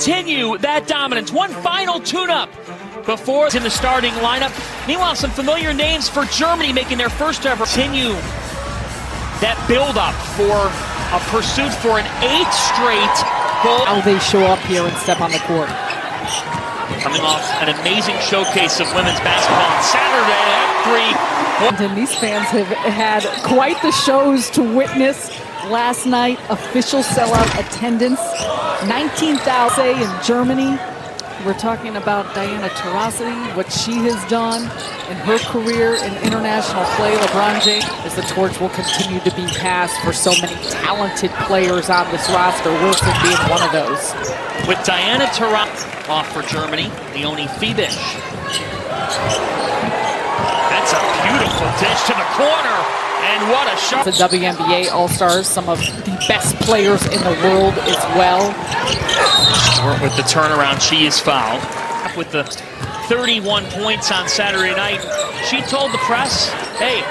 continue that dominance. One final tune-up before it's in the starting lineup. Meanwhile, some familiar names for Germany making their first ever. Continue that build-up for a pursuit for an 8th straight goal. How they show up here and step on the court. Coming off an amazing showcase of women's basketball on Saturday at 3. And these fans have had quite the shows to witness last night. Official sellout attendance, 19,000 in Germany. We're talking about Diana Taurasi, what she has done in her career in international play. LeBron James, as the torch will continue to be passed for so many talented players on this roster, Wilson being one of those. With Diana Taurasi off for Germany, Leonie Fiebisch. That's a beautiful dish to the corner, and what a shot. The WNBA All-Stars, some of the best players in the world as well. With the turnaround, she is fouled. With the 31 points on Saturday night, she told the press, hey,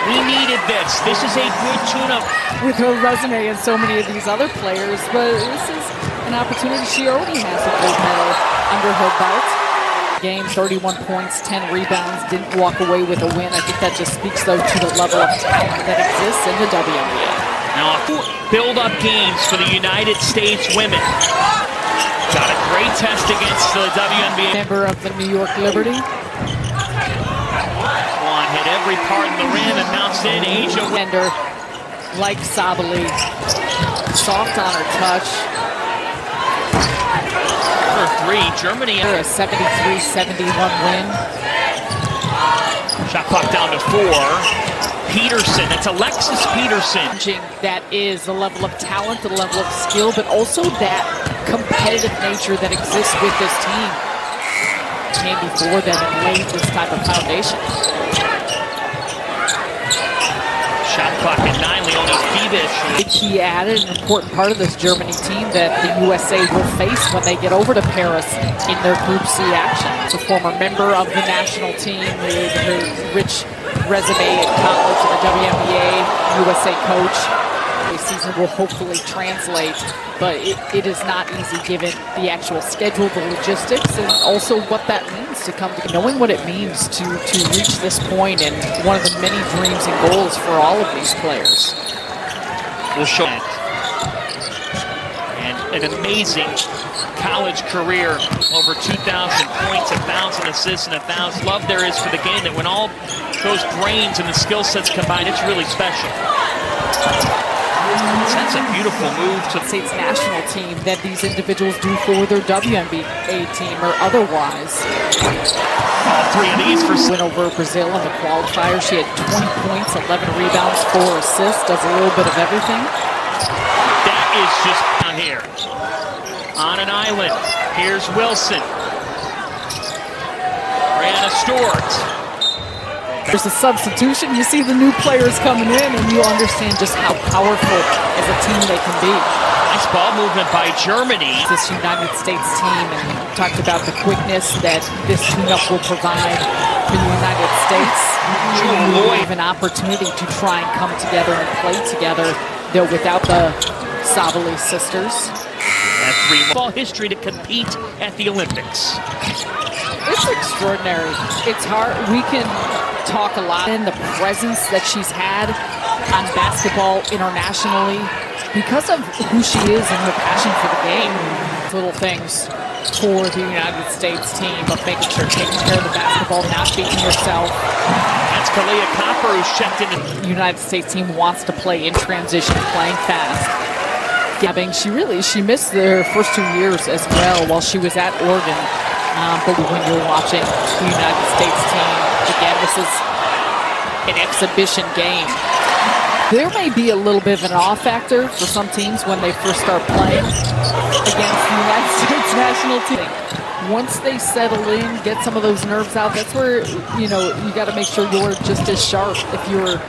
we needed this. This is a good tune-up. With her resume and so many of these other players, but this is an opportunity. She already has a gold medal under her belt. Game, 31 points, 10 rebounds, didn't walk away with a win. I think that just speaks, though, to the level of talent that exists in the WNBA. Now, build-up games for the United States women. Got a great test against the WNBA. Member of the New York Liberty. One hit every part of the rim and bounced in. Asia Wender, like Sabali, soft on her touch. For 3, Germany. A 73-71 win. Shot clock down to 4. Peterson, that's Alexis Peterson. That is the level of talent, the level of skill, but also that competitive nature that exists with this team. Came before them and laid this type of foundation. Shot clock at 9, Leonie Fiebisch. He added an important part of this Germany team that the USA will face when they get over to Paris in their Group C action. It's a former member of the national team with her rich resume in college and the WNBA, USA coach. The season will hopefully translate, but it is not easy given the actual schedule, the logistics, and also what that means to come to knowing what it means to reach this point, and one of the many dreams and goals for all of these players. We'll show it. And an amazing college career, over 2,000 points, 1,000 assists, and 1,000 love there is for the game, that when all those brains and the skill sets combine, it's really special. That's a beautiful move to the States national team that these individuals do for their WNBA team or otherwise. All 3 of these for win over Brazil in the qualifier. She had 20 points, 11 rebounds, 4 assists, does a little bit of everything. That is just down here. On an island. Here's Wilson. Brianna Stewart. There's a substitution. You see the new players coming in, and you understand just how powerful as a team they can be. Nice ball movement by Germany. This United States team, and we talked about the quickness that this tune-up will provide for the United States. We have an opportunity to try and come together and play together, though without the Sabali sisters. That 3 ball history to compete at the Olympics. It's extraordinary. It's hard. We can talk a lot in the presence that she's had on basketball internationally because of who she is and her passion for the game. Little things for the United States team of making sure taking care of the basketball, not beating yourself. That's Kalia Copper, who's checked in. The United States team wants to play in transition, playing fast. She missed their first 2 years as well while she was at Oregon. But when you're watching the United States team, again, this is an exhibition game. There may be a little bit of an awe factor for some teams when they first start playing against the United States national team. Once they settle in, get some of those nerves out, that's where, you got to make sure you're just as sharp if you're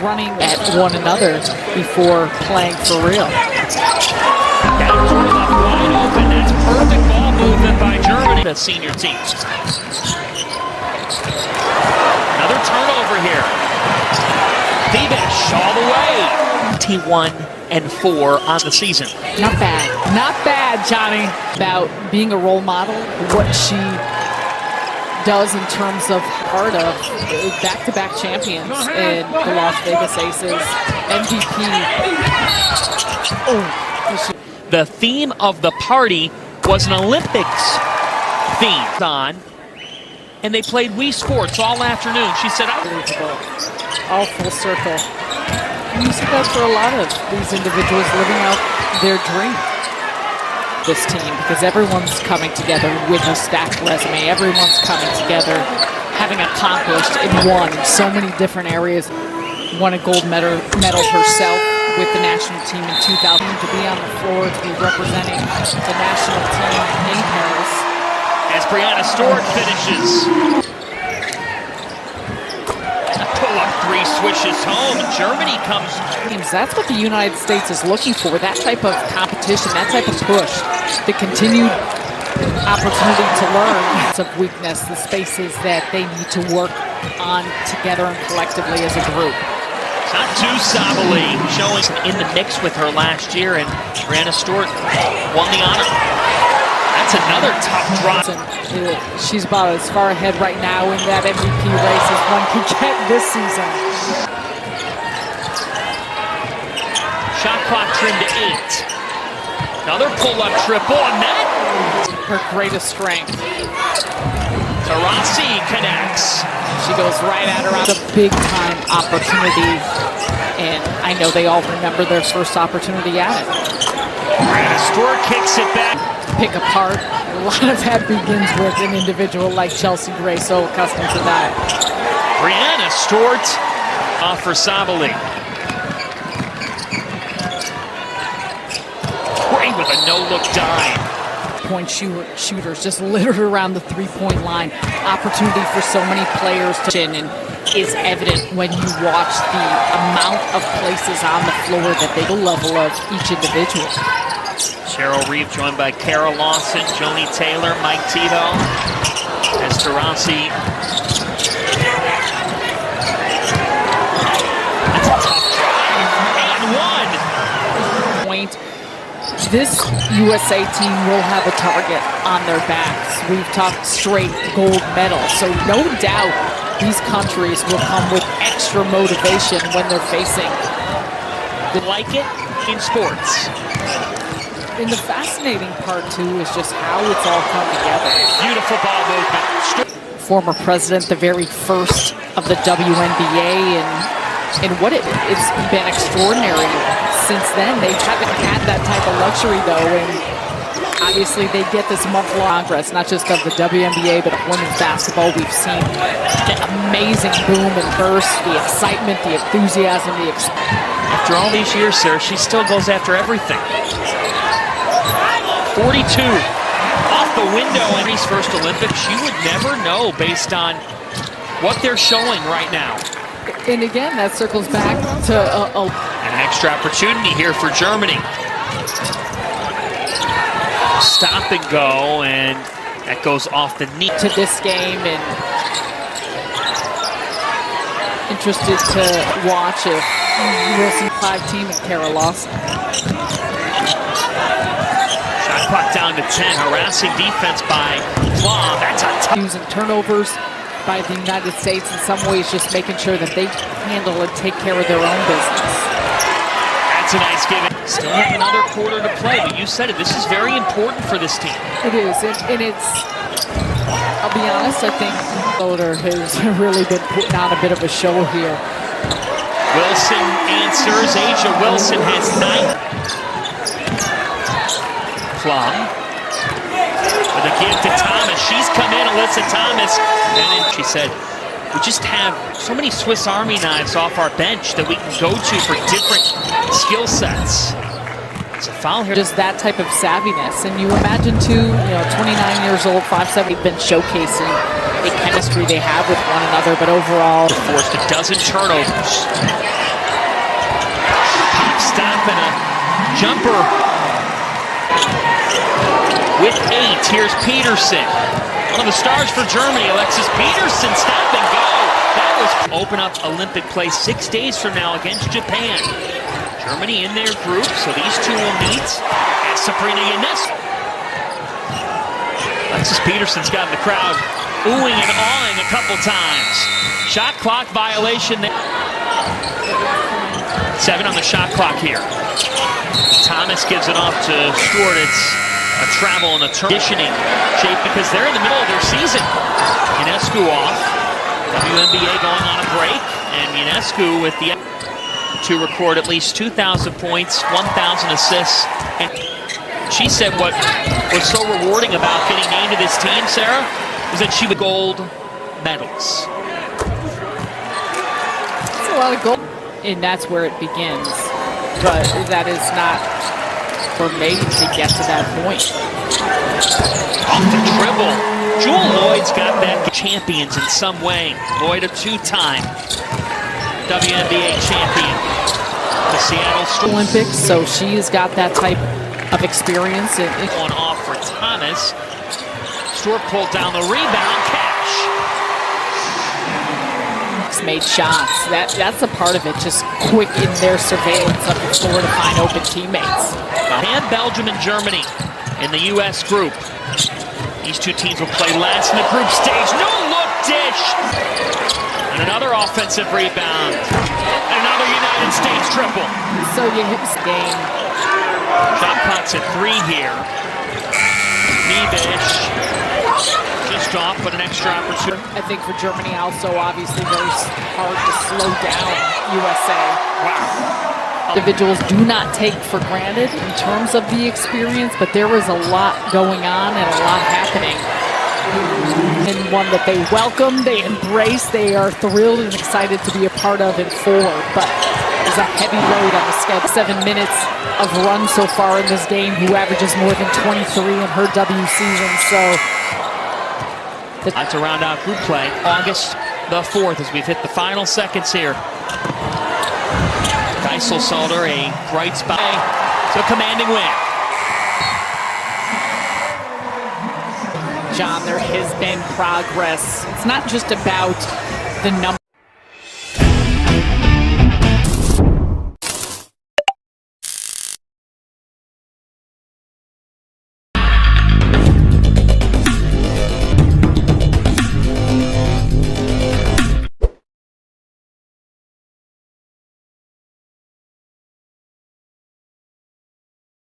running at one another before playing for real. That corner left wide open. That's perfect ball movement by Germany. The senior team. Another turnover here. Fiebisch all the way. 21-4 on the season. Not bad, Johnny. About being a role model, what she does in terms of part of back-to-back champions in the Las Vegas Aces, MVP. The theme of the party was an Olympics theme and they played Wii Sports all afternoon. She said, Unbelievable. All full circle. And you see that for a lot of these individuals living out their dream. This team, because everyone's coming together with a stacked resume. Everyone's coming together, having accomplished and won in so many different areas. Won a gold medal herself with the national team in 2000. To be on the floor, to be representing the national team in Paris. As Brianna Stewart finishes. A pull-up three swishes home. Germany comes. That's what the United States is looking for, that type of competition, that type of push, the continued opportunity to learn of weakness, the spaces that they need to work on together and collectively as a group. Not too Sabali showing in the mix with her last year, and Brianna Stewart won the honor. That's another tough drop. She's about as far ahead right now in that MVP race as one could get this season. Shot clock trimmed to 8. Another pull-up triple, and that her greatest strength. Taurasi connects. She goes right at her. It's a big-time opportunity, and I know they all remember their first opportunity at it. Brianna Stewart kicks it back. Pick apart. A lot of that begins with an individual like Chelsea Gray, so accustomed to that. Brianna Stewart off for Sabali. Gray with a no-look dive. Point shooters just littered around the three-point line. Opportunity for so many players to and is evident when you watch the amount of places on the floor that they the level of each individual. Cheryl Reeve joined by Kara Lawson, Joni Taylor, Mike Tebow. As Taurasi. That's a tough drive. And one. Point. This USA team will have a target on their backs. We've talked straight gold medal, so no doubt these countries will come with extra motivation when they're facing. Like it in sports. And the fascinating part, too, is just how it's all come together. Beautiful ball movement. Former president, the very first of the WNBA, and what it's been extraordinary since then. They haven't had that type of luxury, though, and obviously they get this month-long progress, not just of the WNBA, but of women's basketball. We've seen the amazing boom and burst, the excitement, the enthusiasm, After all these years, sir, she still goes after everything. 42 off the window in his first Olympics. You would never know based on what they're showing right now. And again, that circles back to an extra opportunity here for Germany. Stop and go, and that goes off the knee. To this game, and interested to watch if Wilson 5 team and Kara Lawson. Shot clock down to 10. Harassing defense by Plum. That's a tough. Using turnovers by the United States, in some ways just making sure that they handle and take care of their own business. That's a nice give. Still have another quarter to play, but you said it. This is very important for this team. It is, and it's, I'll be honest, I think Loader has really been putting on a bit of a show here. Wilson answers. Asia Wilson has 9. Plum with a give to Thomas. She's come in, Alyssa Thomas, and then she said, we just have so many Swiss Army knives off our bench that we can go to for different skill sets. It's a foul here. Just that type of savviness, and you imagine too, 29 years old, 5'7", been showcasing the chemistry they have with one another, but overall forced a dozen turnovers. Pop stop and a jumper. With 8, here's Peterson. One of the stars for Germany, Alexis Peterson, stop and go. That was open up Olympic play 6 days from now against Japan. Germany in their group, so these two will meet at Sabrina Ionescu. Alexis Peterson's got in the crowd oohing and awing a couple times. Shot clock violation there. 7 on the shot clock here. Thomas gives it off to Stewart. It's a travel and a conditioning shape because they're in the middle of their season. Ionescu off. WNBA going on a break, and Ionescu with the to record at least 2,000 points, 1,000 assists. And she said what was so rewarding about getting named to this team, Sarah, was that she would gold medals. That's a lot of gold, and that's where it begins. But that is not for made to get to that point. Off the dribble. Jewel Lloyd's got that. Champions in some way. Lloyd a 2-time WNBA champion. The Seattle Olympics, so she's got that type of experience. On off for Thomas. Stewart pulled down the rebound. Cash. Made shots. That's a part of it. Just quick in their surveillance of the floor to find open teammates. And Belgium and Germany in the U.S. group. These two teams will play last in the group stage. No look dish. And another offensive rebound. And another United States triple. So you hit this game. Shot clock's at 3 here. Nebish. Just off, but an extra opportunity. I think for Germany also obviously very hard to slow down USA. Wow. Individuals do not take for granted in terms of the experience, but there is a lot going on and a lot happening. And one that they welcome, they embrace, they are thrilled and excited to be a part of in 4. But there's a heavy load on the schedule. 7 minutes of run so far in this game, who averages more than 23 in her W season. So to round out group play, August the 4th, as we've hit the final seconds here. Salter, a bright spot. So commanding win. John, there has been progress. It's not just about the number.